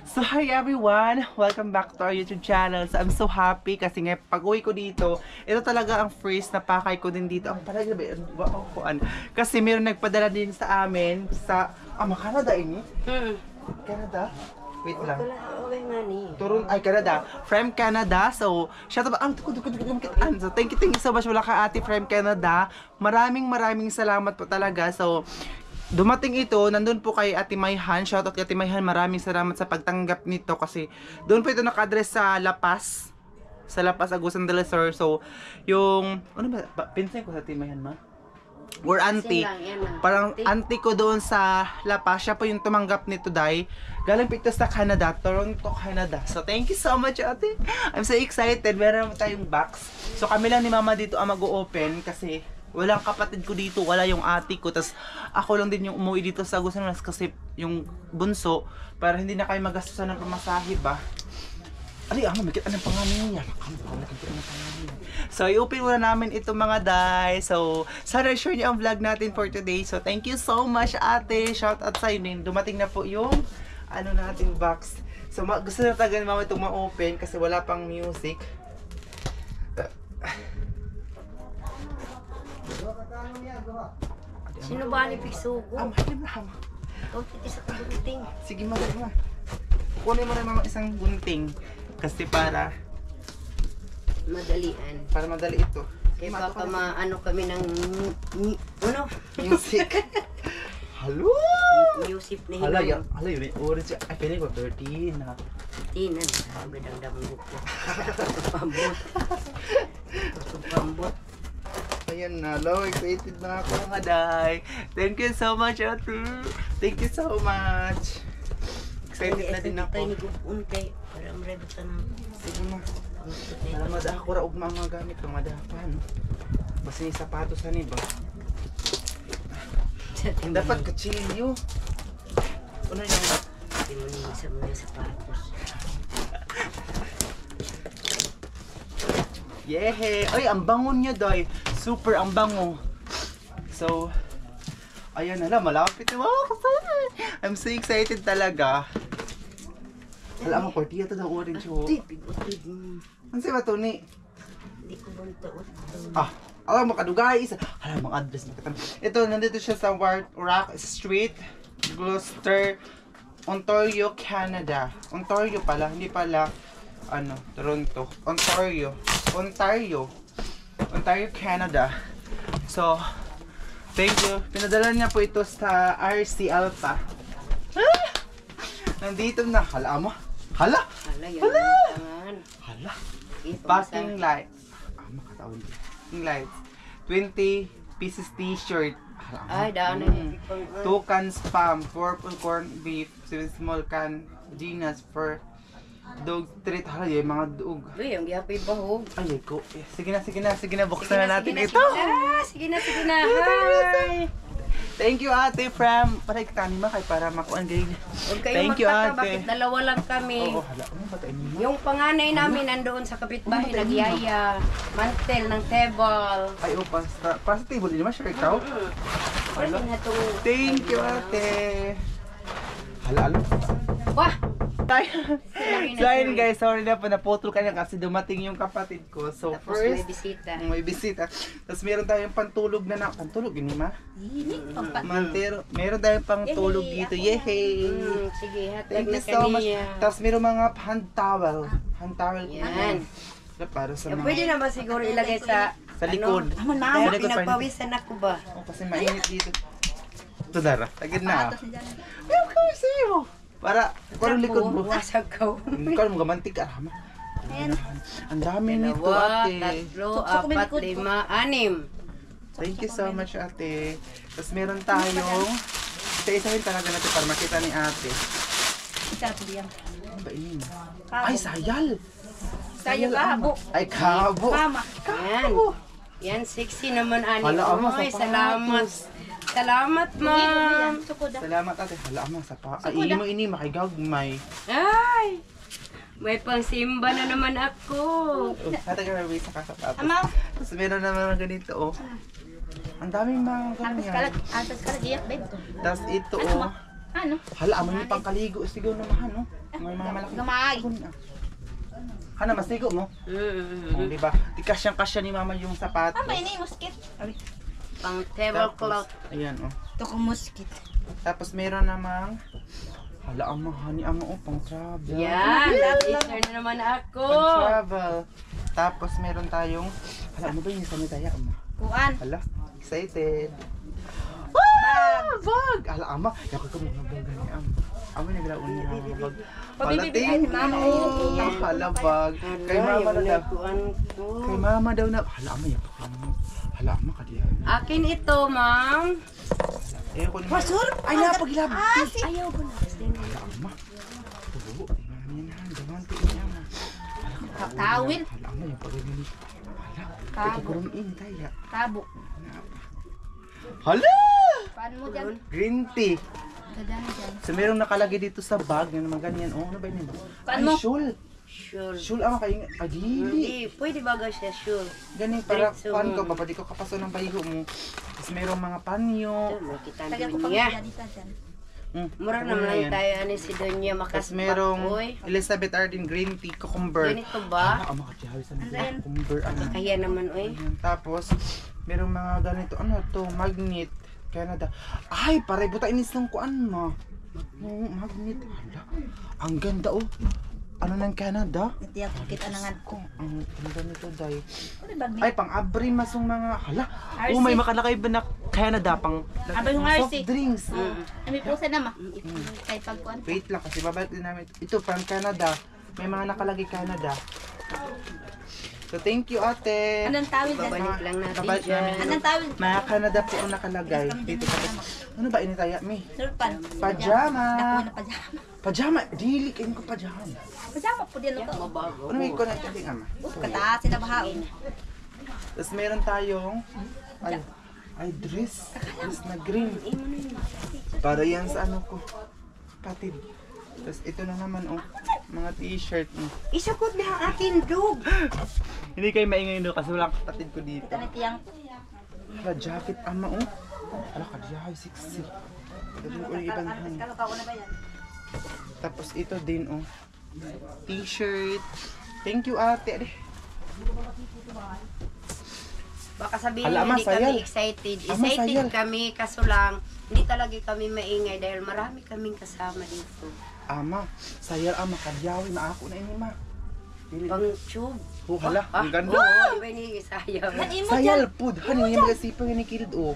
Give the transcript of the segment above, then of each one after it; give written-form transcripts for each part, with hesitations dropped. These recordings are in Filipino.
So hi everyone! Welcome back to our YouTube channel. So I'm so happy kasi nga pag-uwi ko dito, ito talaga ang first na pakay ko din dito. Ang talaga ba? Kasi mayroon nagpadala din sa amin sa Canada ini? Canada? Wait lang. Turun ay Canada. From Canada. So, shout out So, thank you so much wala ka ate from Canada. Maraming salamat po talaga. So, dumating ito, nandun po kay Ate Mayhan. Shoutout kay Ate Mayhan, maraming salamat sa pagtanggap nito kasi doon po ito naka-address sa La Paz. Sa La Paz, Agusan del Sur. So, yung, ano ba, pinsan ko sa Ate Mayhan ma? Or auntie. Parang auntie ko doon sa La Paz. Siya po yung tumanggap nito, Day. Galing po ito sa Canada, Toronto, Canada. So, thank you so much, ate. I'm so excited. Meron tayong box. So, kami lang ni Mama dito ang mag-o-open kasi walang kapatid ko dito, wala yung ate ko, tas ako lang din yung umuwi dito sa Agusan kasi yung bunso, para hindi na kayo magastusan ng pamasahe ba. Ali, magkita ng pangalan niya. So, i-open muna namin ito mga day. So, sana share niyo ang vlog natin for today. So, thank you so much ate. Shout out sa inyo. Dumating na po yung nating box. So, gusto na talaga ni Mama itong ma-open kasi wala pang music. Sino ba ni Pigsugo? Mahal na. Ikaw titi sa gunting. Sige, madali na. Kunin mo rin Mama isang gunting. Kasi para Madalian. madali ito. Kaya baka maano kami ng Music. Halo! Music na Hala, hinong. yun yung orange. Ay, pwede ko 13 ha. Tinan. Pagdang damog ko. Pambot. Pambot. Ayan na, low excited na ako mga day. Thank you so much, ate. Thank you so much. Excited na din ako. Tayo ni Gubuntay. Para marebot ka ng... Sige na. Alam mo, ako raog mga gamit ko, madapa, no? Basta yung sapatos na ba? Dapat kachilyo. Ano yung... Hindi mo nisa mo yung sapatos. Yehe! Ay, ang bango niya, day. Super ang bango. So, ayan na lang, malapit na ako. I'm so excited talaga. Alam mo, kortiya ito daw orange ho. Pigutid. Ano siya ba ito ni? Hindi ko buntaot. Alam mo, kadugay isa. Alam mo, address na kita. Ito, nandito siya sa Rock Street, Gloucester, Ontario, Canada. Ontario pala, hindi pala, Toronto. Ontario, Canada. So, thank you. Pinadala niya po ito sa RC Alpha. Nandito na. Hala mo. Hala! Yan ang tangan. Hala! Packing lights. Makataon din. Packing lights. 20 pieces t-shirt. Ay, daan na yung 2 cans spam, 4 corn beef, 7 small can Gina's for dog treat. Hala, yung mga dog. Uy, ang gihapoy bahog. Ay, ko. Sige na, buksan na natin ito. Sige na. Hi! Thank you ate from para ikanima kay para makuan gay. Huwag kayong magtaka, bakit dalawa lang kami. Oo, hala. Ano ba tayo nimo? Yung panganay namin nandoon sa kapitbahay, nagyaya, mantel ng table. Ay, para sa table din naman siya ikaw. Pwede na itong... Thank you ate. Hala. Wah! So ayun guys, sorry na po, naputol ka na kasi dumating yung kapatid ko. So Tapos first, may bisita. may bisita. Tapos meron tayong pantulog pantulog yun ma? Meron tayong pantulog dito. Yehey! Sige, hatag Thank na you so much. kaniya. Tapos meron mga hand towel. Yan. Para sa mga... Pwede naman siguro ilagay sa... likod. Dahil Sa likod pa- pinagpawisan ako ba? Oh, kasi mainit dito. Ito Dara, tagid na. Welcome sa iyo. Para, parang likod mo. Wasag ko. Ikaw mo gamantik ka, Rama. Ang dami nito, Dalawa, ate. tatlo, apat, lima, anim. Thank you so much, ate. Tapos meron tayong... Isa-isahin talaga natin para makita ni ate. Ano ba yun? Ay, sayal! Sayal kabo. Ay, kabo! Mama. Yan. Yan, sexy naman, anim. Hala, ama, Oy, sa salamat. Salamat, ma'am. Salamat, ate. Hala, ama, sa pa. Ay, ini makigagmay. Ay! May pangsimba na naman ako. Ate ka may sa kasapatos. Tapos meron naman ganito, oh. Ang daming mga ganyan. Atas kalag iyak, babe. Tapos ito, oh. Ano? Hala, amo yung pangkaligo. Sigaw na mahan, no? May mga malaki. Gamay. Hana, masigo mo? Oh, diba? Di kasyang-kasya ni mama yung sapatos. Ano ba ini muskit? Pang tablecloth. Ayan, oh. Ito ko muskit. Tapos meron namang, hala, ama, honey, ama, oh, pang travel. Yan, that na naman ako. Pang travel. Tapos meron tayong, hala, ano ba yung sanitaya, ama? Kuan. Hala, excited. Bag! Hala, ama, yakot ko mga bag ni ama. Ama, naglaon niya mga bag. Hala, thank you. Hala, bag. Kay mama na daw. Kay mama daw na. Hala, ama, yakot ko mga. Hala, ama, kadiyan. Akin ito, ma'am. Ayaw ko naman. Ay, napagilab. Ayaw ko na. Hala, ama. Oo, tingnan niya na. Damanti niya, ama. Tawil. Hala, ama, yung pagagani. Hala, ito ko rin intaya. Tabo. Hala! Paano mo dyan? Green tea. Gagana dyan. So, merong nakalagay dito sa bag na naman ganyan. Oh, ano ba yun? Paano Ay, mo? shul. Sure. Shul, ama, kayo nga. Ay, dili. Hindi, pwede bagay siya, sure. Ganyan, para Diretso kuhan ko, mo. papadi ko kapaso ng bayiho mo. Tapos merong mga panyo. Ito, makita Taga ko niya. pang dito dyan. Mura ano naman na lang yan? tayo, ano si Donya Tapos makaspak. merong Uy, Elizabeth Arden green tea cucumber. ganito ba? Ah, ama, katiyawi sa mga Ayan. cucumber. Ano? Kaya naman, uy. Ayan. Tapos, merong mga ganito, ano to, magnet. Canada. Ay, pare, buta inis ng kuan mo. Oh, magnet. Hala. Ang ganda, oh. Ano ng Canada? Iti ako kita nangan ko. Ang ganda nito, day. Ano ba? Ay, pang-abri masong mga, hala. RC. Oh, may makalakay ba na Canada, pang Abay yung soft RC. drinks. May pusa na ma. Kay pagkuan. Wait lang, kasi babalik din namin. Ito, pang Canada. May mga nakalagay Canada. So, thank you, ate. Anong tawil dyan? Babalik lang natin Babalik dyan. namin. Anong tawil? Mga Canada po ang nakalagay. Dito pa. Ano ba initaya, mi? Surpan. Pajama. Dako na pajama. Pajama. Dili, kayo ko pajama. Pajama po din ito. Mabago. Ano may connect din, ama? Kataas sila bahaon. Tapos meron tayong, ay, dress. Dress na green. Para yan sa ano ko. Patid. Tapos ito na naman, oh. Mga t-shirt. Isukot na ang ating dog. Hindi kayo maingay no kasi walang kapatid ko dito. Ito na tiyang. Hala, jacket, ama, oh. Hala, kadiyahay, sexy. Ito din ko yung ibang hang. Kalakaw na ba yan? Tapos ito din, oh. T-shirt. Thank you, ate. Ade. Baka sabihin Hala, nyo, hindi masayal. kami excited. Ama, Excited sayal. kami, kaso lang, hindi talaga kami maingay dahil marami kaming kasama dito. Ama, sayal, ama, kadiyahay na ako na ini, ma. Dili. Pang tube. Oh, hala, ang ganda. Oo, di ba ni Isayaw? Imo dyan. Sayal, pud. Hani, yung mga sipang ni Kilid, oh.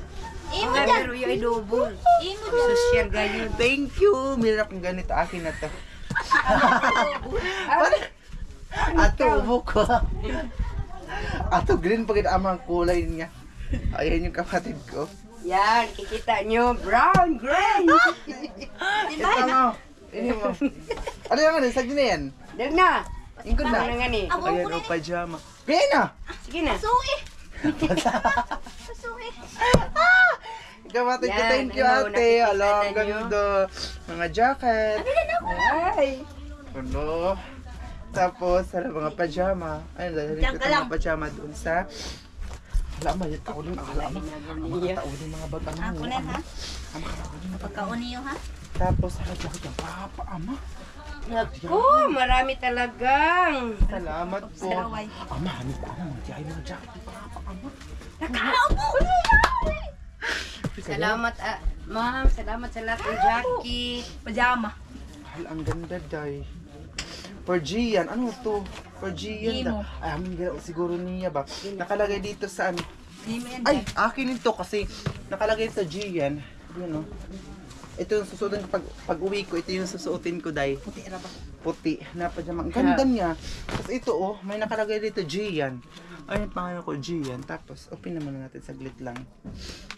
Imo Ay, dyan. pero yung double. Imo dyan. Social ganyan. Thank you. Meron akong ganito. Akin na to. Ato, ubo ko. Ato, green pagid amang kulay niya. Ayan yung kapatid ko. Yan, kikita nyo, brown, gray. Ito mo. Ini mo. Ano yung ano? Sagdi na yan. Dag na. Ingkod Ano na. nga ni? Ayan o, pajama. Kaya na. Sige na. Suwi. Suwi. Kapatid ko, Yan, thank you, ano, ate. nakikita Hala, ang na nyo. ganda. Mga jacket. Ay. Ano? Tapos, hala, mga pajama. Ayun, dahil Diyan ko ka mga lang. pajama doon sa... Hala, may tao din. Hala, ama. Tao din mga bag. Ano, Ako na ha. Ama, tao din mga bag. Pagkauniyo ha. Tapos, hala, jacket yung papa, ama. Naku, marami talagang. Salamat po. Saraway. Ama, hanip ko ama. Magtihay mga jacket yung papa, ama. Nakalaw po. Salamat, ma'am. Salamat sa lahat ng jacket. Pajama. Hala, ang ganda, day. For Gian, ano to? For Gian Imo. da. Ay, amin gano'n siguro niya ba? Nakalagay dito sa ano. Imo yan Ay, dyan. akin ito kasi nakalagay sa Gian. Yun, oh. Ito yung susuotin pag uwi ko, ito yung susuotin ko, day. Puti ra ba? Puti na pajama. Ang ganda niya. Tapos ito, oh, may nakalagay dito, Gian. Ayun, pangalan ko, Gian. Tapos, open naman natin saglit lang.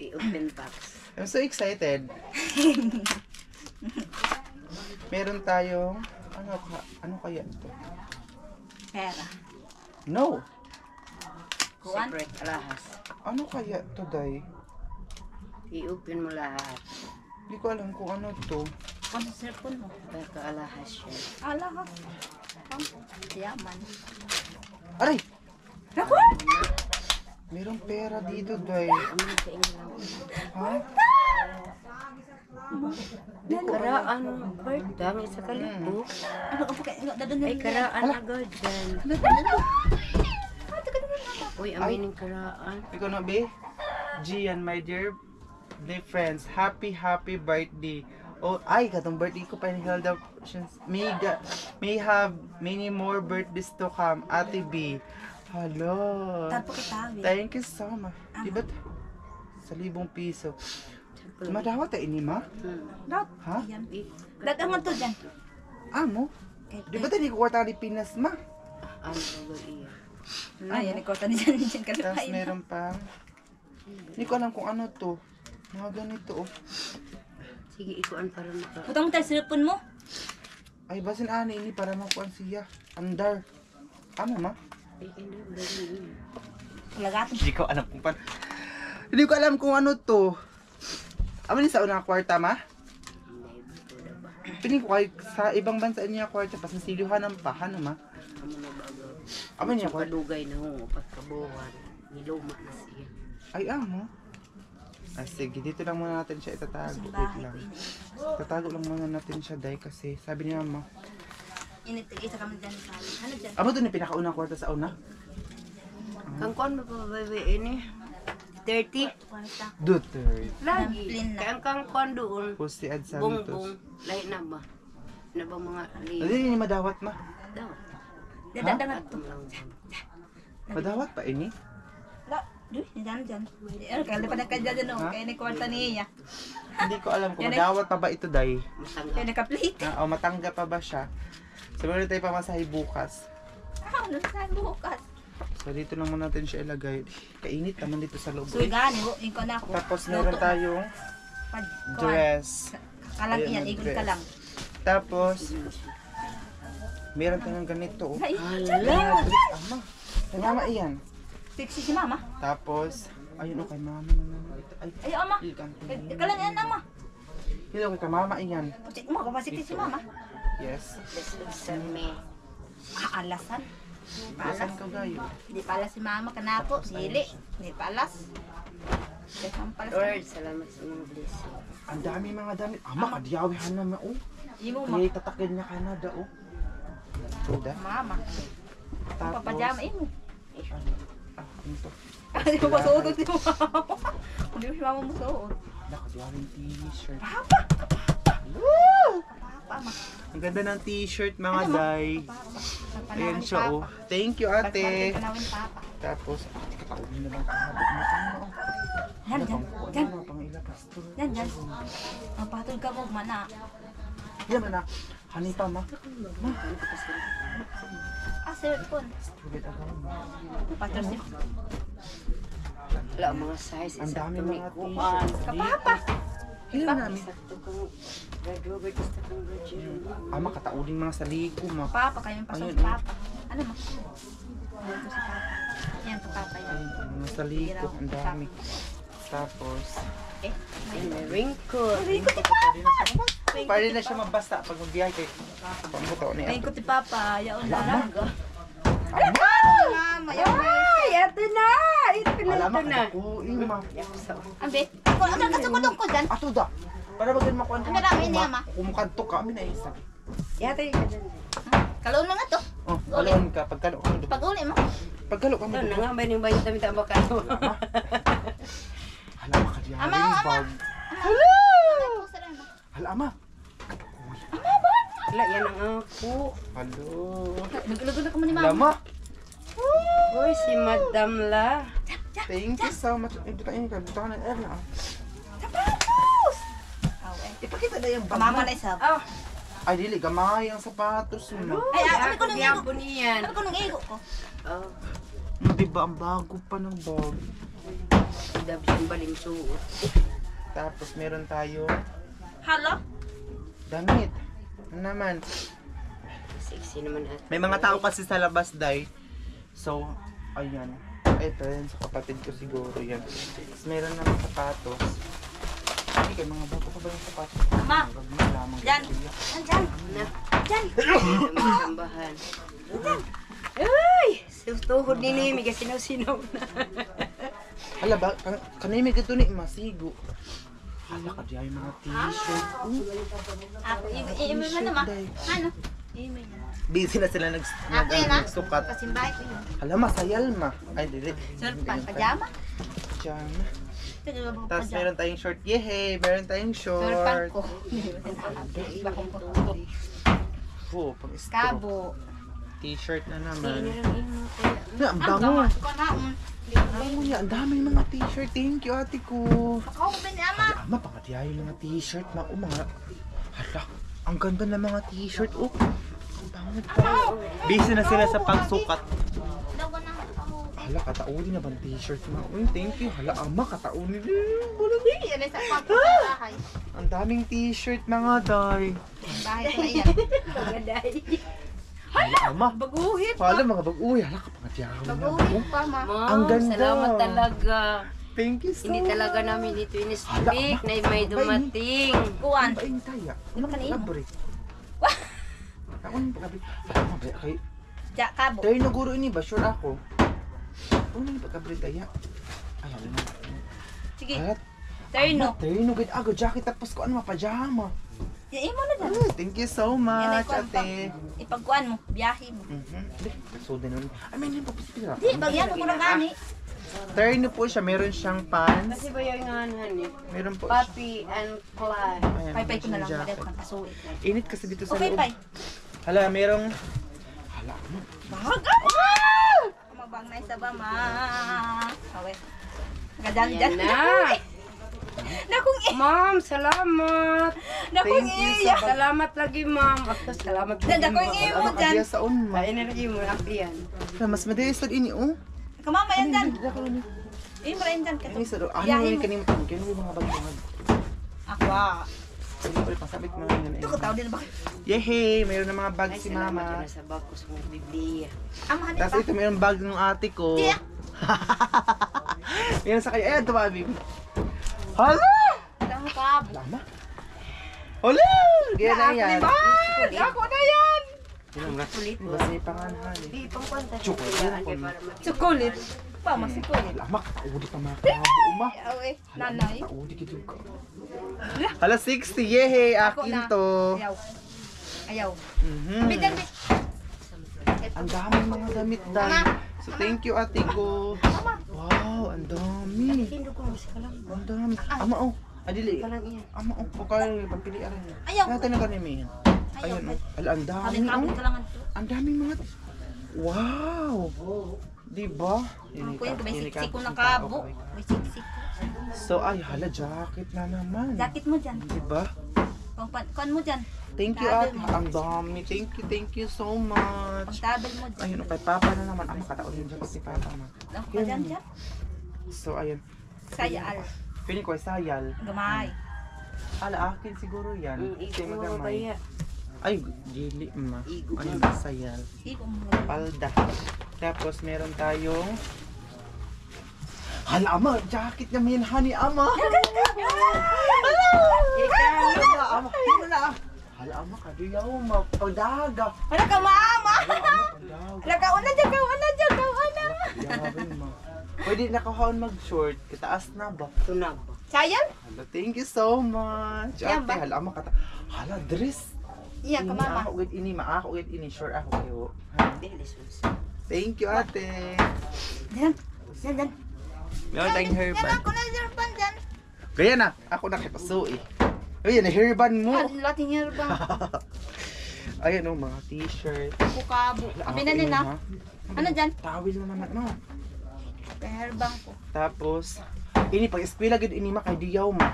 I-open box. I'm so excited. Meron tayong, ano kaya ito? Pera. No! Kuwan. Secret alahas. Ano kaya ito, day? I-open mo lahat. Hindi ko alam kung ano to. Kung sa cellphone mo. Baka alahas yan. Ala ha. Yaman. Aray! Naku! Merong pera dito, day. Ha? Karaan, birthday, isa kalibo. Ano ka po kayo? Dadun Ay, karaan agad dyan. Uy, aminin karaan. Ikaw na, be? Gian, my dear friends, happy birthday. Oh, ay, katong birthday ko pa ni Hilda. May have many more birthdays to come, Ate B. Hello. Tapo kita. Thank you so much. Diba? Sa 1,000 piso. Madawat ta ini, ma? Dad. Ha? Yan. Dad, ang to dyan. Amo? Di ba tayo kwarta ni Pinas, ma? Ano agad iya? Ay, yan, ikaw tani dyan. Dyan ka Tapos lupain. meron pang... Hindi ko alam kung ano to. Mga ganito, oh. Sige, ikuan para maka... Putang mo tayo cellphone mo. Ay, basin ani ini para makuan siya. Andar. Ano, ma? Ay, hindi, wala rin. Lagatin. Hindi ko alam kung paano. Hindi ko alam kung ano to. Amo ni sa unang kwarta, ma? Piling ko kay sa ibang bansa niya kwarta pas nasiluhan ng pahan, ma? Amo na bago. Amo niya kwarta. Kalugay na ho, pagkabuhan. Niluma na siya. Ay, amo. Ah, sige, dito lang muna natin siya itatago. Wait lang. Tatago lang muna natin siya, dahil kasi sabi ni mama. Isa kami dyan sa ano dyan? Amo to ni pinakaunang kwarta sa una? Kang kuan mo pa ba ini? 30? Kwarta. Duterte. Lagi. Plain na. Kaya ang kang kuan doon. Jose Ad Bongbong. Santos. Lahi na ba? Na ba mga Hindi ni madawat, ma. daw? Dadangan to. Atong lang. Madawat pa ini? La, duh, dyan dyan. Ano, kaya pa na kayo dyan, no? Ha? Kaya ni kwarta niya. Hindi ko alam kung Yan eh. madawat pa ba ito, day. Masangga. Kaya naka-plate. O matanggap pa ba siya? So, meron tayo pamasahe bukas. Ah, ano saan bukas? So, dito lang muna natin siya ilagay. Kainit naman dito sa loob. So, gani, yung ko na ako. Tapos, meron tayong dress. Kalang Ayan, iyan, ang ikon dress. ka lang. Tapos, meron tayong ganito. Oh. Ay, Ama, kay mama iyan. sexy si mama. Tapos, ayun o, kay mama naman. Ay, Ay, ama. ilkan. Kalang iyan, ama. Hello, kay mama iyan. Pusik mo, kapasiti si mama. Yes. Sa me. Ah, alasan. Pasan ka gayo. Di pala si mama kanako, sili. Di palas. Di palas. Lord, salamat sa mga blessing. Ang dami mga damit. Ama, kadiyawihan naman oh. Imo ma. Kaya tatakid niya Canada oh. Tuda. Mama. Tapos, Papajama imo. ano to? Hindi mo masuot si mama. Hindi mo si mama masuot. Nakadiyawing t-shirt. Papa, ma. Ang ganda ng t-shirt mga day. Ayan siya oh. Thank you ate. Panawin papa. Tapos, katawin na lang kahabot mo ito mo. Yan, dyan. Dyan. Pang ilapas to. Yan, dyan. Ang patol ka mo, mana. Yan na. Hani pa ma. Ah, cellphone. Tubig agaw mo. Patol si Wala ang mga size. Ang dami Sakto mga may kuan. t-shirt. Kapapa. Ilan namin? Sakto kang Red Robert, gusto kang Virgin. Ama, katauling mga saligo ma. Papa, kayo yung pasok Ayun, si papa. Ano mo? Ayan to si papa. Yan, to papa yan. Ayun, mga saligo. Ang dami. Tapos, Eh, Ay, may wrinkle. pwede na siya mabasa pag magbiyahe kay pambuto niya. ayun ko si papa. Yaon na lang. Ama! Mama, yaon na. Ay, ito na! Ito na, Alam ito na. mo, kukuin ma. Ambe, ako ang kasukulong ko dyan. Ato da. Para bagay makuha Ang marami niya, ma. Kumukanto ka, kami na isa. Yata yung ganun. Kaloon na nga to. Oh, alon ka, pagkalo ka mo. Pag uli mo. Pagkalo ka mo. Ito na nga ba yung bayo sa mita bakalo? Hala, makadiyari. Ama, ama. Bag. Hello! Hala, ama. Wala, yan ang ako. Halo. Nagulugo na ko mo ni Hala, mama. ma. Hoy, si Madam La. Thank you so much. Eh, dito kayo, dito ka na, Erna. Tapos! Aw, eh. Ipakita na yung bag Mama mo. na isa. Oh, Ay, dili, gamay ang sapatos mo. Ay, ano ko nung igo? Ako niyan. Ano ko nung igo ko? Oh, Diba, ang bago pa ng bag. dabi siyang baling suot. Tapos, meron tayo Hello? damit. Ano naman? Sexy naman at. May mga tao kasi sa labas, day. So, ayan. Ito, yan sa kapatid ko siguro yan. Tapos meron naman sapatos. Hindi kayo, mga bago pa ba yung sapatos? Ama. Lamang Diyan. Diyan. Na, Diyan. tambahan. Ay! Tuhod ni Nimi kasi sinaw-sinaw na. Hala ba, kanimig ito ni Masigo. Hala ka diyan yung mga t-shirt. Ako, i-email mo naman. Ano? I-email mo. Busy na sila Ako yan ha? nagsukat. Pasimbahay ko yun. Hala, masayal ma. Ay, dili. Sir, pajama? Diyan. Pajama. Tapos meron tayong short. Yehey! Meron tayong Sir, pan short. ko. Iba kong puto. Oh, pang straw. Kabo. T-shirt na naman. Imo kuya. Na, ang bango. Ko na. Ang bango niya. Ang daming mga t-shirt. Thank you, ate ko. Ako ko ba ni Ama? Ate, ama, pangatiya yung mga t-shirt. Mga... Hala, ang ganda ng mga t-shirt. Oh, ang bango pa. Busy na sila sa pagsukat. Dawa na ako. Hala, katauli na bang t-shirt mo? Uy, thank you. Hala, ama, katauli din. Bulagi. Yan ay sa pagkabahay. Ang daming t-shirt mga day. Bahay ko na yan. Magaday. Hala, ama. Baguhit. Hala, mga bag-uwi. Hala, kapangatiya ko na. Baguhin pa, ma. Ma'am, Ang ganda. salamat talaga. Thank you so Hindi much. talaga namin ito in-speak na may dumating. Kuwan. Ano ba yung taya? Ano ka na yun? Kabre. Ako yung pagkabi. Ano ba? Kay... Ja, kabo. Tayo na guro ini ba? Sure ako. Ano yung pagkabi taya? Ay, ano na. Sige. Alat. Terno. Tayo na gud ako. Jacket tapos ko ano pajama. Yan mo na dyan. Thank you so Yan ay much, kuwan pa. ate. Ipagkuhan mo. Biyahe mo. So, din nun. Ay, may nang papispira. Di, bagyan mo ko na gani. Terno po siya. Meron siyang pants. Kasi ba yung nga eh? Meron po siya. Papi and Clyde. Ayan, Pay-pay ko na lang. jacket. Madal ko ng kasuwi. Init kasi dito sa Okay, loob. pay. Hala, merong... Hala, ano? Baga! Mabang na isa ba, ma? Okay. Gadang Yan dyan. na. Nakong Ma'am, salamat. Nakong Thank you so iya. much. Salamat lagi, ma'am. Salamat lagi, Danda ko ma'am. yung iyo mo Ano dyan. ka sa unma? Ay, nalagay mo lang yan. Mas madali sa ini, oh. Kamama yan dyan. Dila ka rin. Iyo mo rin dyan. Ano sa ano Biyahe yung mo. kanina kaya yung mga bagyong. Ako ah. Sige pa pasabit mo yun. Ito ko tao din ba? Yehey, mayroon na mga bag Ay, si salamat mama. ka na sa bag ko sa mga Biblia. Amahan Tapos pa. ito mayroong bag ng ate ko. Tiyak. Meron sa kanya. Ayan, tumabi. Hala! Damo kabo. Lama. Hala! Gaya na yan. Ako na yan. Kulit. Basta yung pangalan. Di, pangkwanta. Chocolate. Sukulit. Pa, masikulit. Lama, kauli pa mga kabo, uma. Awe, nanay. Kauli ka ka. Hala, 60. Yehey, Ako akin na. to. Ayaw. Ayaw. Mhm. Bidan, bit. Ang daming mga damit dahil. So thank you ate ko. Wow, ang dami. Hindi ko mas kalang. Ang dami. Ama oh. Adili. Kalang iyan. Ama oh. Pagkaya pagpili aran. Ayaw. Natin na kanimihan. Ayaw. Ayun oh. Ala, ang dami Halin kabo oh. ka lang ito. Ang daming mga... Wow! Diba? Ang kuya, may siksik ko ng kabo. May siksik. So ay, hala, jacket na naman. Jacket mo dyan. Diba? Kuan mo dyan. Thank you ate. Ang dami. Thank you so much. Pagtabel mo dyan. Ayun, kay Papa na naman. Ang makataon yung jacket si Papa ma. Ako ka dyan dyan. So ayun. Sayal. Feeling ko ay sayal. Gamay. Ala, akin siguro yan. Kasi Ikaw magamay. mabaya. Ay, dili ma. Igo Ano ma. ba sayal? Iko mo. Palda. Tapos meron tayong... Hala, ama! Jacket naman yan, honey, ama! Hala, ama! Hino na! Hala, ama, kadiyaw, ma. Pagdaga! Wala ka maama. Hala, ama, pagdaga! Wala ka una dyan. Kauna dyan. Kauna. Yarin, ma. Pwede nakahaon mag-short. Kitaas na ba? Tunab. Sayal? Hala, thank you so much. Yan Ate, ba? hala, ama, Hala, dress! Iya ka mama. Ako gid ini, maako gid ini, sure ako kayo. Ha? Thank you, ate. Dyan. Dyan, dyan. Meron tayong Yan hairband. ako na dyan. Pan dyan. Gaya na, ako na kipasuo eh. Ayan, hairband mo. Ah, lating yan bang. Ayan oh, mga t-shirt. Kukabo. Abi na nila. ha? Ano dyan? Tawil na naman, ma. Herbang ko. Tapos, ini pag eskwela gid ini ma kay diyaw ma.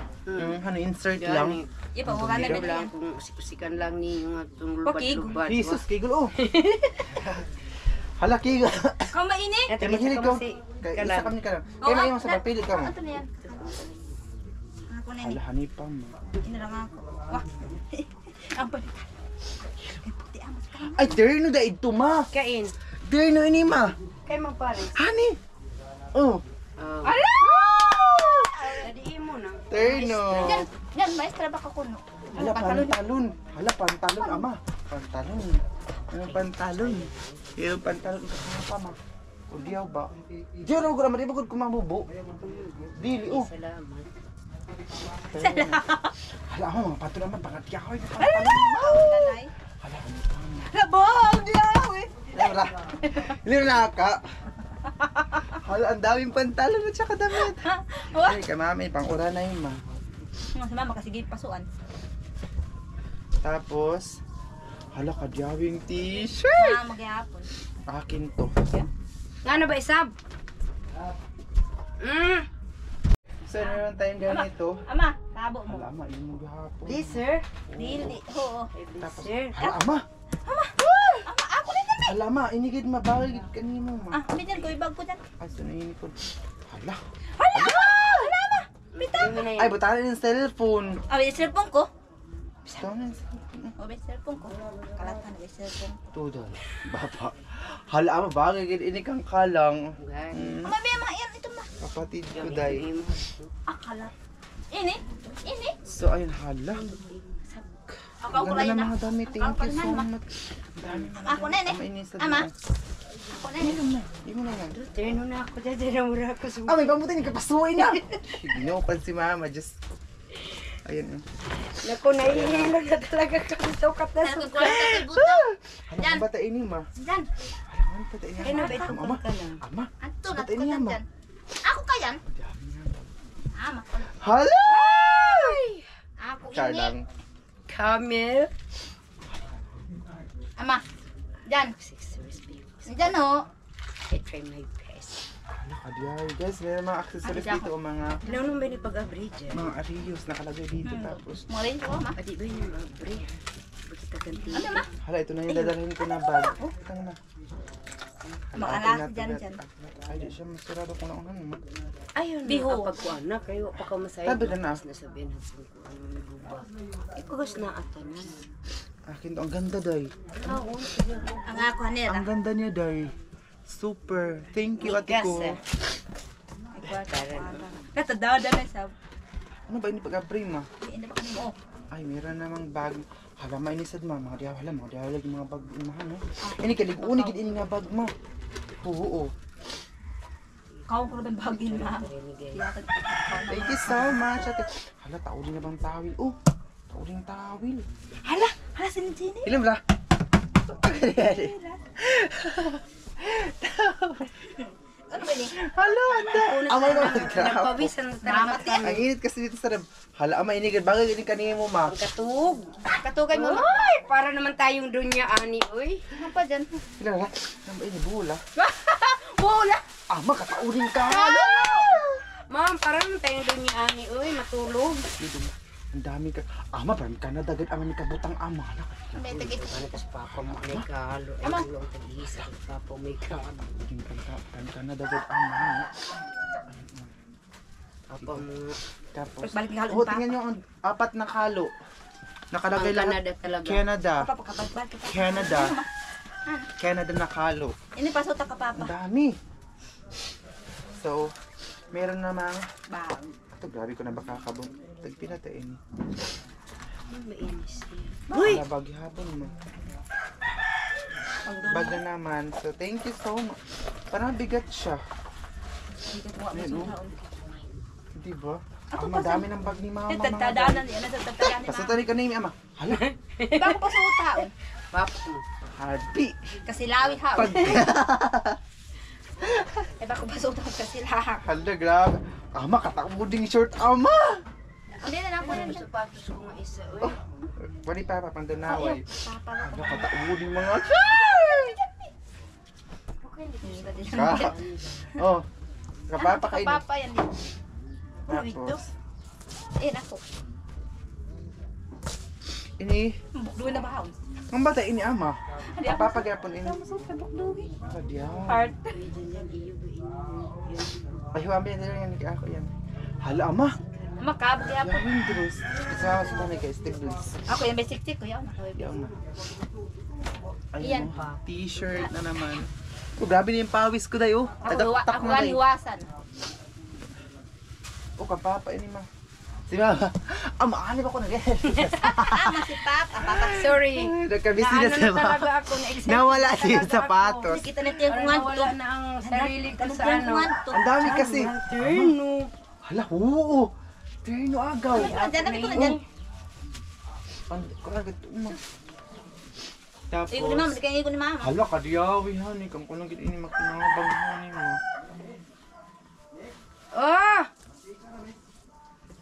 Ano insert lang. Iya pa, wala na Ikaw ba lang yan? kung siksikan lang ni yung itong Okay. lubad-lubad. Jesus, kigol oh. Hala kigol. Kung mainit? Ito, Kaya mahilig ko. kasi Kaya kalan. isa kami ka lang. Kaya may sa pagpili ka mo. Ano na yan? Ako na Hala, yan. hanipa mo. Inarang ako. Wah. Ang balikan. Ay, puti amas ka. Ay, derno da ito ma. Kain. Derno ini ma. Kay magpare. Hani. Oh. Ala! Dadiin mo na. Terno. Yan, yan, maestra ba kakuno? Hala, pantalon. Hala, pantalon, ama. Pantalon. Yung pantalon. Yung pantalon ka pa, ma. O diyaw ba? Diyaw na ko naman, di ba ko kumabubo? Dili, oh. Salamat. Hala ako, mga pato naman, pangatyakoy. Nanay. Hala, Labog, diyaw eh. wala. Hindi na naka. Hala, ang daming pantalon at saka damit. Wah. Ay, kamami, pang-ura na yun, ma. Si mama kasi gay pasuan. Tapos, hala, kadyawing t-shirt. Magyapon. Akin to. Ano ba isab? So, meron tayong ganito. Ama, tabo mo. Hala, ma, yun mo gahapon. Please, sir. Dili. Oo. Tapos, Sir. hala, ama. Ama, ako rin na. Hala, ma, inigid mabagay kanino, ma. Ah, bitin ko, ibag ko dyan. Aso na yun ko. Hala. Hala, Bitaw mo na Ay, yan. butalan yung cellphone. Ah, may cellphone ko. Butalan yung cellphone. Oh, may cellphone ko. Kalatan, may cellphone. Tudol. Baba. Hala, ama, bagay ini kang kalang. Mm, Ama, may mga yan. Ito ma. kapatid ko, day. Ah, kalat. Ini? Ini? So, ayun, hala. Ako Ang ko ganda lang ng na. mga damit. Thank you so much. Ang dami na. Ako na, Ama, inisad Ama. mo. Ako na yun. Hindi mo na yan. Turno na ako dyan. Dyan mura ako sa Ah, may pamutin. Kapasuin na. Ginopan si mama. Just... Ayun. Naku, naihinog na talaga kami sa ukat na Pero sa kung kulang ka kay butang. Hala, Yan. ang bata ini, ma. Dyan. Hala, ang bata ini. Kaya na ba ito Ama. ka lang? Ama. Anto, Ba't nato ko ini, dyan ama? dyan. Ako ka yan? Dami nga. Ama ko. Hala! Ako ini. Kalang. Camel. Ama. Dyan. Accessories, baby. Dyan o. I try my best. Hala, kadiyay. Guys, may mga accessories Ano, dito. O mga... Ilang nung ba ni pag-average? Mga arios nakalagay dito. Tapos... Mga rin ko, ama. Adi ba yung average? Basta ganti. Ano ma? Hala, ito na yung dadalhin ko na bag. Oh, ito na. Mga Hala, alas atin dyan, na- dyan. Ay, di siya masarado ko na ano. Ma. Ayun Biho. na, kapag ko anak, kayo pa ka masaya. Tabi na na. Nasabihin natin ko ano may buba. Ikagas na ata na. Akin to. Ang ganda, day. Oo, sige. Ang ako nila. Ang ganda niya, day. Super. Thank you, ate ko. Migas, Katadada na sa. Ano ba ini pag-apray, ma? Hindi ba kanimo? Ay, meron namang bag. Hala, mainisad, ma. Mga diyaw, hala, mga diyaw lagi mga bag. Imahan, no? Ini kalig-uni, gid ini nga bag, ma. Oo. Kau ko rin bagin ma. Thank you so much, ate. Hala, tauli na bang tawil? Oh, tauli ng tawil. Hala, hala sini. Ilan ba? Ano ba ni? Hala, anda. Amay naman. Nagpawisan na talaga kami. Ang init kasi dito sa rab. Hala, amay inigid. Bagay ini kanina mo, ma. Katug. Katugay mo ma. Ay, para naman tayong dunya ani, uy. Ano pa dyan? Ilan ba? Ano ba ini? Bula. Wala. Ama, katauling ka. Ma'am, para naman tayong dunya ani, uy, matulog. Ang dami ka. Ama, parang ka na dagad ang kabutang ama. Hala, May tagit. Ano kas papa mo may kalo, ay Ama. tulong tag-isa papa may kalo. parang ka na dagad ama. Papa mo, Tapos, Balik nga oh, tingnan nyo ang apat na kalo. Nakalagay ang lahat. Canada talaga. Canada. Papakapagpag kita. Canada. Canada na kalo. Ini pasota ka papa. Ang dami. So, meron namang, Bang. ito grabe ko na baka kabong. Tagpinatain. Ay, mainis niya. Uy! Baghapon mo. Bag na naman. So, thank you so much. Parang bigat siya. Ayun, oh. Di ba? Ang madami ng bag ni mama. mga Tadadanan bag. yan. Tadadanan ni Basta ma. tali ka na yung ama. Hala. Bago pasota. Papa mo. Hardy. Kasi lawi ha. Pag... Eh bago pasota kasi lahat. Hala, grabe. Ama, katakbuding short. Ama! Hindi na ako yan. Sapatos ko nga isa, uy. Wali pa, pandanaway. Papa. Hala, katakbuding mga... Ka. Oh. Kapapakain. Papa yan din. Tapos, Eh ako. ini, Bukduin na ba? ang bata ini ama. Papapagapon ini. Masukay bukduin. Kadya. Heart. Ay, huwami na yan. Ako yan. Hala, ama. Makabog yan po. Yan, Drus. Kasama sa kami kay Stiglitz. Ako yung basic ko yan. Yan na. Iyan. Ayun, oh, t-shirt na naman. Oh, grabe na yung pawis ko dayo. Tagaktak Ako na ang dayo. hiwasan. Oh, kapapa ini ma. Si mama. Aanib ako na rin. Ama si Papa. Papa. Sorry. Nagkabisi na Naano sa na mama. talaga ako na-excite. Nawala na siya talaga sapatos. Kita na tiyang Parang kungan nawala na ang sarili ko sa ano. Ang dami kasi. Turno. Hala, oo. Terno agaw. Dyan, dami ko na dyan. Karagat mo. Tapos, Igo ni mama, di kaya igo ni mama. hala ka diyawi honey, kung kulang gid ini makinabang honey mo. Oh!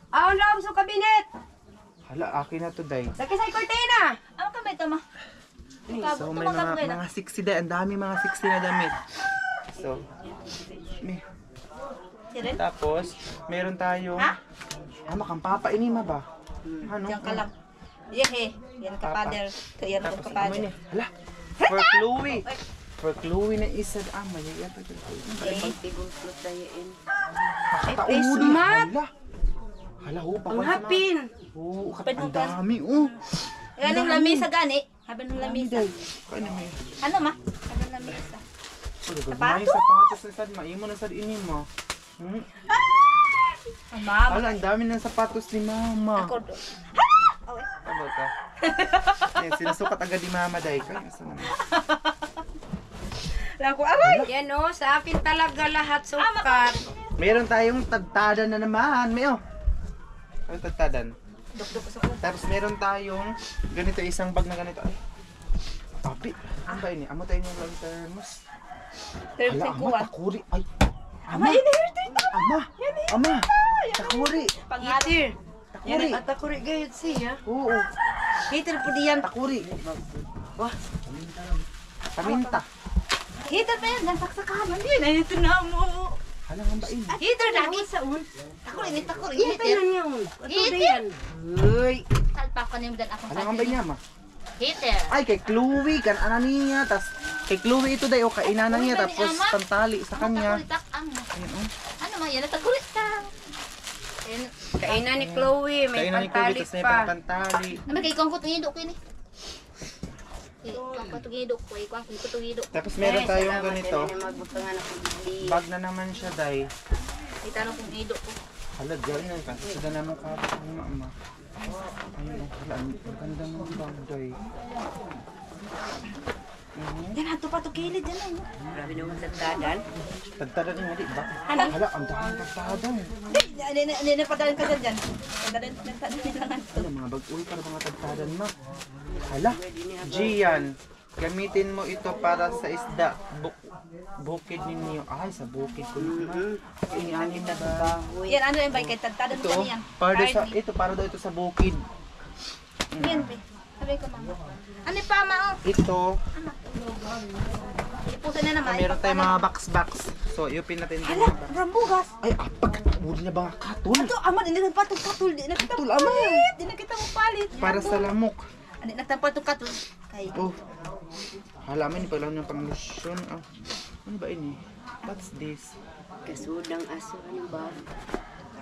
Aon lang sa kabinet. Hala, akin na to day. Laki sa kortina. Ano ka ba ito, ma? So may mga 60 day, ang dami mga 60 na damit. So, may, Siren? tapos meron tayong Ha? kang papa inima ba? Ano? Diyan ka lang. Yehe. Yan ka, Papa. father. Yan Tapos ka, ano father. ni? Hala. For Chloe. For Chloe na isa ama ya yata. Okay. Tigulot dayain. Tauli. Mat! Hala. Hala ho pa. Ang hapin. Oo, Kapit mo ang ka. dami. Oh. Yan ang lamisa gani. Habi ng lamisa. Kaya na may. Ano, ma? Habi ng lamisa. May sapatos na sad maimo na sad ini mo. Hmm? Ang mama. Hala, ang dami ng sapatos ni mama. Ako do. Okay. Tama ka. Eh, sinusukat agad ni mama dahil. Kaya sa mama. Ako, aray! Yan o, sa akin talaga lahat sukat. Meron tayong tadtadan na naman. May oh. Ano tadtadan? Dok-dok sa ko. Tapos meron tayong ganito, isang bag na ganito. Ay. Papi, ano ba ini? Amo tayo yung lang thermos. Pero Hala, sa ama, kuwan. takuri. Ay. Ama, inherito ito. Ama. Ama. Takuri. Pangalan. Hitir. Yan Takuri. at ako rin gayot siya. Oo. Hitir po diyan. Takuri. Wah, Paminta. Hitir pa yan. Nagsaksakan. Hindi na ito na mo. Hala, ang ba ini? Hitir lagi. sa un. Takuri, ni takuri. Yan Hitir. tayo niya un. Ito Hitir. dayan. Uy. Salpa ko niyo dan akong Hala, ang ba niya, ma? Hitir. Ay, kay Chloe, kan ana niya, tas kay Chloe ito dayo, kay inana niya, tapos pantali sa kanya. Takuri tak ang. Ayun, oh. Ano ma yan? Takuri ka. Kainan ni Chloe, may Kainan ni Chloe, pantalik tas may pa. pantali. Naman kay kong kutungido ko ini. Kung kutungido ko, kung kutungido. Tapos meron tayong ganito. Bag na naman siya, day. Itanong kung ido ko. Hala, ganyan ka. Sada naman ka. Ama. Ayun, hala, ang ganda ng bag, day. Yan, ato pa to kilid yan ay. Grabe naman sa tadan. Tagtadan nga, di ba? Ano? Hala, ang daming tagtadan. Hindi na padalin ka dyan dyan. Padalin lang. Hala, mga bag. Uy, para mga tagtadan, ma. Hala, Gian. Gamitin mo ito para sa isda. Bukid ninyo. Ay, sa bukid ko naman. Inianin na ba? Yan, ano yung bike? Tagtadan Ito, ka niyan. para daw ito sa bukid. Yan, pe. Sabi ko, mama. Ano pa, ma? Ito, Ipusan na naman. meron tayong mga box. So, iupin natin din. Hala, rambugas. Ay, apag. Uli na ba nga katol? Ito, ama, hindi na patong katul. Di na kita Katul, mo ama. palit. Di na kita mo palit. Para sa lamok. Hindi na kita patong katul. Kay. Oh. Halaman, pa lang yung pang lotion. Ah. Ano ba ini? What's this? Kasudang aso, ano ba?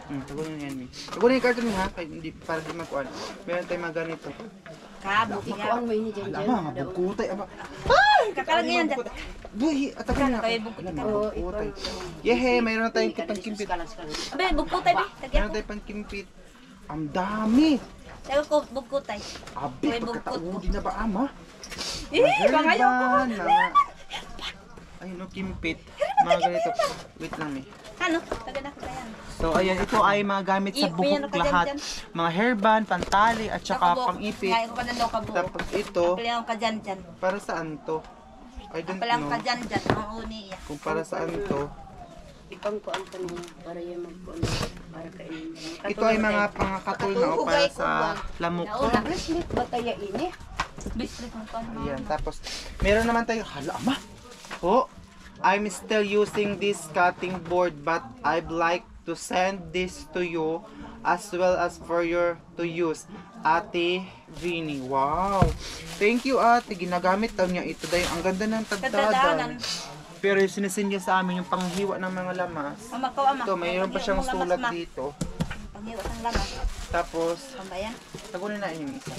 Tagunin yan, Mi. Tagunin yung carton ha, kaya hindi, para di makuan. Meron tayong mga ganito. Kabo. Makuang mo ini dyan dyan. Ama, mga bugkutay. Ama. Kakalang yan dyan. Buhi, atakin na. Kaya Wala, mga bugkutay. Yehe, mayroon na tayong pangkimpit. Abe, bugkutay be. Tagyan Meron ko. tayong pangkimpit. Ang dami. Sabi ko, bugkutay. Abi, May bugkut. pagkataudi na ba, ama? Pangayaw ko. Mga... Ay, no, kimpit. Mga ganito. Wait lang, Mi. Ano? Tagyan ako na yan. So, ayan, ito ay mga gamit sa Iyan buhok ka dyan, lahat. dyan. Mga hairband, pantali, at saka Nakabuk. pang-ipit. Ngayon ko pa nang kabuo. Tapos ito, Apalayan ka dyan dyan. para saan to? I don't Apalayan ka know dyan dyan. Ang uni iya. kung para saan to. Ipang ko ang tanong para yung magpuan. Para kainin. Ito ay mga pangakatul na o para sa lamok. Nauna. Bracelet ba tayo ini? Bislit mo pa. Ayan, tapos meron naman tayo, hala, ama! Oh, I'm still using this cutting board but I'd like to send this to you as well as for your to use. Ate Vinny. Wow! Thank you, ate. Ginagamit daw niya ito dahil ang ganda ng Tagtadanan. tagtadan. Pero yung sinisin niya sa amin yung panghiwa ng mga lamas. Ama ko, ama. Ito, mayroon pa siyang sulat dito. dito. Panghiwa ng lamas. Tapos, Pambayan. tagunin na yung isa.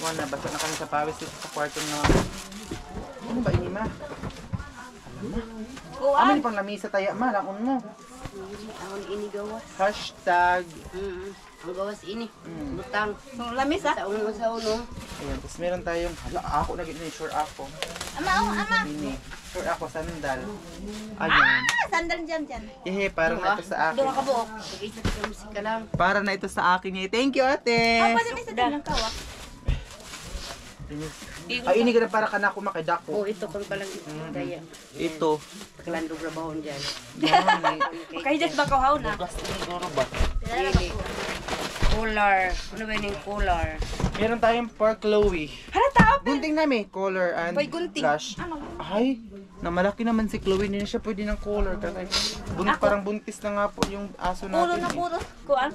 Wala, basta na kami sa pawis dito sa kwarto na. Ano ba ini, ma? Hala, Kuan. Amin pang lamisa tayo, ma, lakon mo. Ahon ini gawas. Hashtag. Ang gawas ini. Mm. Butang. Ang lamis ah. Sa unong. Ayan, tapos meron tayong, hala, ako na gini, sure ako. Ama. Mini. Sure ako, sandal. Ayan. Sandal dyan. Yehe, parang ito sa akin. Doon ka buok. Isa ka musika lang. Para na ito sa akin. Thank you, ate. Papa, dyan isa dyan ang kawak. Ay, ini ka na para ka na ako Oh, makidako. ito kang palang daya. Ito. Paglandog na bahon dyan. Yan, eh. Kaya dyan ba kawaw na? Bugas na siguro ba? Dili. Collar. Ano ba yung collar? Meron tayong for Chloe. Hala, tao. Gunting namin, color and Boy, gunting. blush. Ano? Ay, na malaki naman si Chloe, hindi na siya pwede ng color kasi parang buntis na nga po yung aso Puro natin. na eh. puro. Kuan.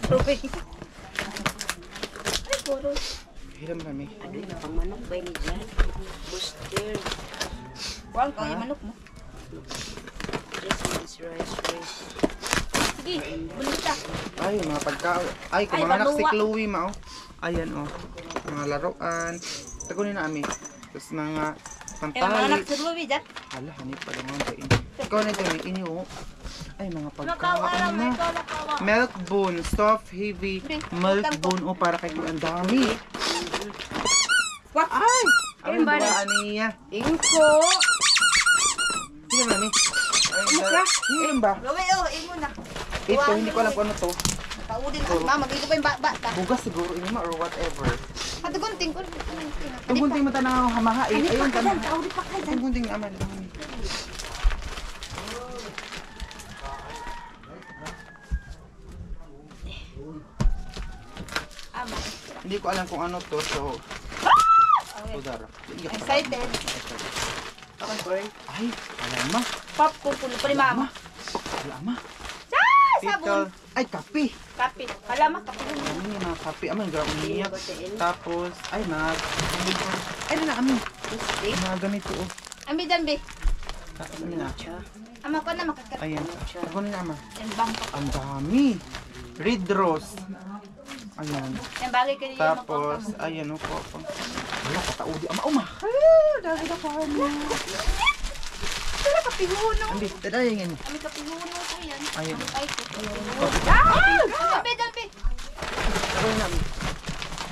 Ruby. Ay, puro. Hiram kami. Ano yung pamanok ba ni dyan? Booster. Kuan ko yung manok mo. Rice. Sige, bulita. Ay, mga pagkaon. Ay, Ay, kumanganak si baluwa. Chloe, ma. Oh. Ayan, oh. Mga laruan. Tagunin na kami. Tapos mga Eh, pantali. mga anak si Ruby dyan. Hala, hanip pa lang ang kain. Ikaw na ito, may inyo. Oh. Ay, mga Makawa pagkaon lang, may na. kawa. Milk bone, soft, heavy, milk bone. Oh, para kay Kuya. Ang dami. What? Ay! Ang Ayun, bali. ba, aniya? Ingko. Hindi mami. Ay, hiram ba? Ruby, oh, imo na. Ito, hindi ko alam kung ano to. Paudin ka, mama. Gigo pa yung bata. Bugas siguro ini ma or whatever. At gunting ko. Yung gunting mata na hamaha eh. Ayun ka na. Paudin pa ka Yung gunting amal. Ama. Hindi ko alam kung ano to. So, Udar. Excited. Ako burn. Ay, alam ma. Pop ko pulo pa ni mama. Alam ma. Sabon. Ay, kape. Kape. Hala, kape. Ano yung mga kape? Aman, grabe niya. Batiin. Tapos, ay, ay, na amin. Gusti. Mga ganito oh. Ambi dyan, be. Tapos, ano na. Ama ko na makakat. Ayan. Ako na ama. Yan bang pa. Ang dami. Red rose. Ayan. Yan bagay ka niya. Tapos, ayan o po. Wala, kataudi. Ama, umahal! Dahil na pa mo. Wala kapihuno. Hindi, tadayin yan. Ami kapihuno ko yan. Ayun. Ay, ah! Ambi dyan, be. Ako na namin.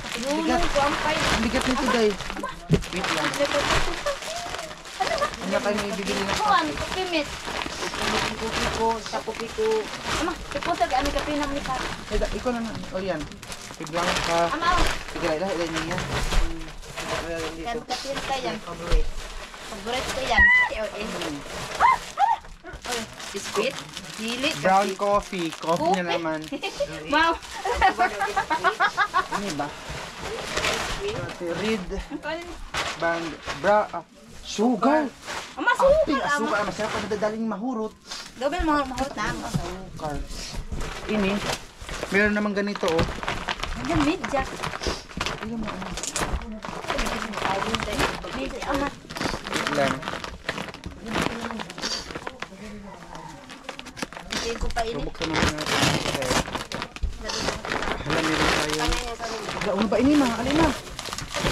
Kapihuno ko ang pay. Ang bigat nito dahil. Wait lang. Ano na kayo may bibili ng Kuan, kapimit. Kuki ko. Sa kuki ko. Ama, ipunta ka. Ami kapinam ni pa. Ikaw na na. O yan. Biglang ka. Ama, oh. Sige, ilan niya. Yan, Dito. kapin ka yan. Favorite. Favorite ko yan. Biscuit. Dili. Brown coffee. Coffee niya naman. Mau. Ano ba? Si Reed. Band. Sugar. Ama, Amping, sugar. Ama. asukar. Masarap pa nadadaling mahurot. Gawin mo mahurot na. Asukar. Ini. Meron naman ganito oh. Hanggang midja. Tingnan mo. Midja, ama. Wait lang. Hindi ko pa ini. Bubuksan naman natin. Okay. Hala, meron tayo. Hala, ano ba ini mga? Alin na?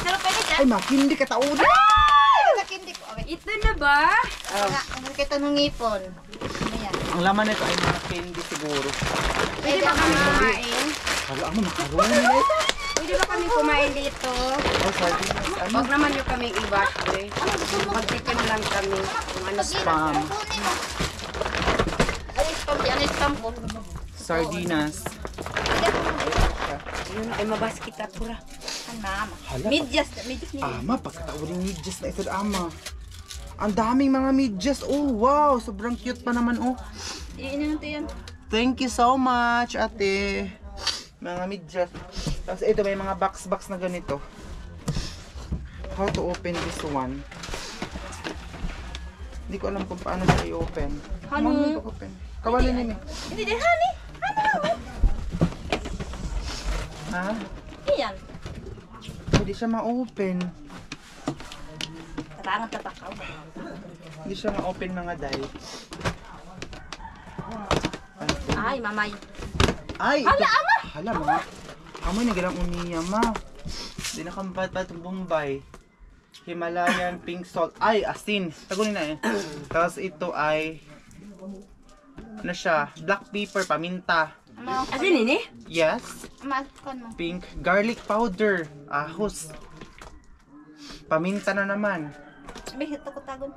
Pero pa ini dyan. Ay, makindi ka taon. Ay, nakindi ko. Okay. Ito na ba? Ang kita ng ngipon. Ano yan? Ang laman nito ay mga candy siguro. Pwede ba kami kumain? Hala, ano makaroni na ito? Pwede ba kami kumain dito? Oh, sardines. Ano? Huwag naman yung kaming i-wash eh. Magtikim lang kami. Kung ano Spam. Kunin mo. Ano spam? Ano spam ko? Sardinas. Yun ay mabaskit at pura. Ang mama. Hala, Midyas ni. ama, pagkataon ng medyas na ito, ama. Ang daming mga medyas. Oh, wow. Sobrang cute pa naman, oh. Iinin natin yan. Thank you so much, ate. Mga medyas. Tapos ito, may mga box na ganito. How to open this one? Hindi ko alam kung paano siya i-open. Ano? Open. Kawalin nini. Hindi din, honey. Ha? Iyan. Hindi siya ma-open. Tatangan tatakaw. Hindi siya ma-open mga day. Ay, mamay. Ay! Hala, ama! Hala, mga. Amoy na galang uniya, ma. Hindi na kampat pa itong Bombay. Himalayan pink salt. Ay, asin. Tagunin na eh. Tapos ito ay ano siya? Black pepper, paminta. Asin ini? Yes. Maskon mo. Pink garlic powder. Ahos. Paminta na naman. Sabi, ito ko tagon.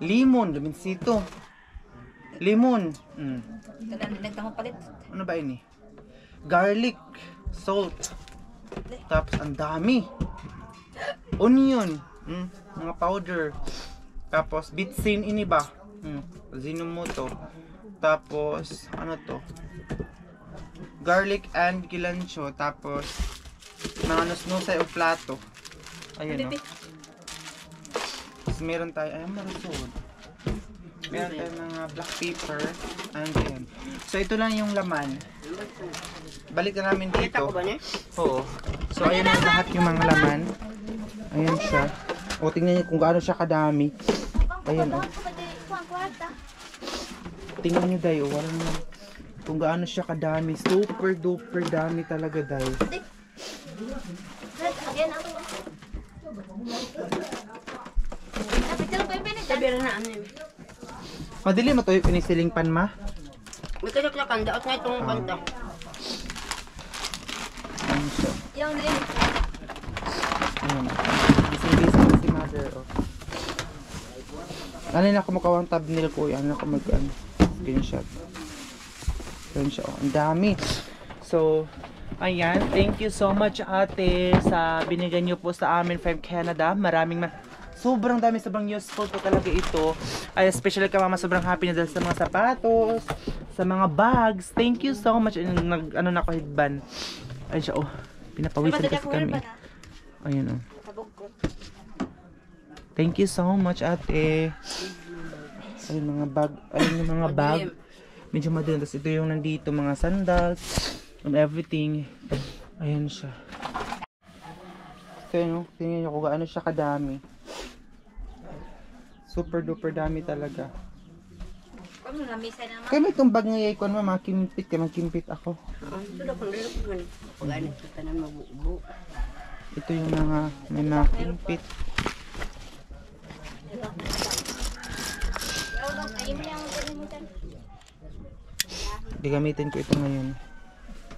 Limon, liminsito. Limon. Nagtamo palit. Ano ba ini? Garlic, salt. Tapos ang dami. Onion, mga powder. Tapos bitsin ini ba? Zinomoto. Tapos ano to? Garlic and kilancho. Tapos mga nusnusay o plato. Ayan o. Tapos meron tayo, ay marasod. Meron tayo mga black pepper. And so ito lang yung laman. Balik na namin Kita dito. ko ba niya? Oo. So ayan na lahat yung mga laman. Ayan siya. O tingnan niyo kung gaano siya kadami. Ayan o. Tingnan niyo dayo. Walang kung gaano siya kadami. Super duper dami talaga dayo. Sabi rin na ano yun. Madali mo to yung pinisiling pan ma? May kalaklakan, daot na itong kanta. Ayan siya. Yung din. Ayan. Bising-bising si mother o. Ano na kumukawang thumbnail ko yan. Ano ko mag screenshot. Ayan siya o. Ang dami. So, ayan. Thank you so much ate sa binigyan niyo po sa amin from Canada. Sobrang dami, sobrang useful po talaga ito. Ay, especially ka mama, sobrang happy na dahil sa mga sapatos, sa mga bags. Thank you so much. Ano na ako, headband. Ayun siya, oh. Pinapawisan kasi kami. Ayun, oh. Thank you so much, ate. Ayun, mga bag. Ayun yung mga bag. Medyo madun. Tapos ito yung nandito, mga sandals, and everything. Ayun siya. So, yun, tingnan nyo kung gaano siya kadami. Super duper dami talaga. Kung namisay naman. Kaya may itong bag ngayay ko naman, makimpit ka, magkimpit ako. Ito daw kung dito ko ganun. Pag-anit kita na mabuo. Ito yung mga, may makimpit. Gagamitin ko ito ngayon.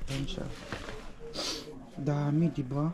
Ayan siya. Dami, di ba?